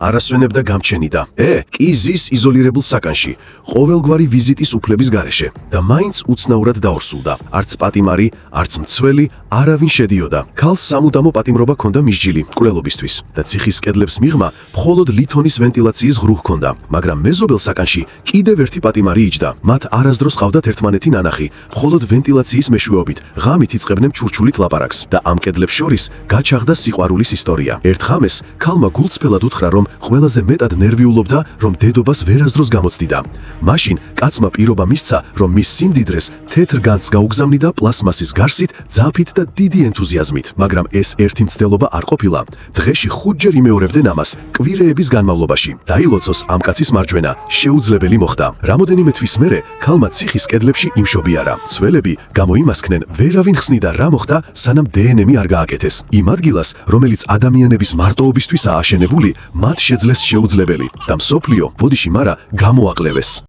არასვენებდა გამჩენიდა. კი ზის იზოლირებულ საკანში, ყოველგვარი ვიზიტის უფლების გარეშე და მაინც უცნაურად დაორსულდა. არც პატიმარი, არც მცველი არავინ შედიოდა. ქალს სამუდამო პატიმრობა ჰქონდა მისჯილი მკვლელობისთვის და ციხის კედლებს მიღმა მხოლოდ ლითონის ვენტილაციის ღრუ ჰქონდა, მაგრამ მეზობელ საკანში კიდევ ერთი პატიმარი იჯდა. მათ არასდროს ყავდათ ერთმანეთი ნანახი, მხოლოდ ვენტილაციის მეშვეობით ღამით იწყებდნენ ჩურჩულით ლაპარაკს და ამ კედლებს შორის გაჩაღდა სიყვარულის ისტორია. ერთ ღამეს ქალმა გულწრფელად უთხრა, რომ ყველაზე მეტად ნერვიულობდა, რომ დედობას ვერასდროს გამოცდიდა. მაშინ კაცმა პირობა მისცა, რომ მის სიმდიდრეს თეთრ განძს გაუგზავნიდა პლასმასის გარსით, ძაფით და დიდი ენთუზიაზმით, მაგრამ ეს ერთი მცდელობა არ ყოფილა. დღეში 5 ჯერ იმეორებდნენ ამას, კვირეების განმავლობაში. დაილოცოს ამ კაცის მარჯვენა შეუძლებელი მოხდა. რამოდენიმე თვის მერე ქალმა ციხის კედლებში იმშობიარა. მცველები გამოიმასქნენ, ვერავინ ხსნიდა რა მოხდა, სანამ დნმ არ გააკეთეს. იმ ადგილას, რომელიც ადამიანების მარტოობისთვისაა აშენებული, მათ შეძლეს შეუძლებელი და მსოფლიო ბოდიში მარა გამოაკლევეს.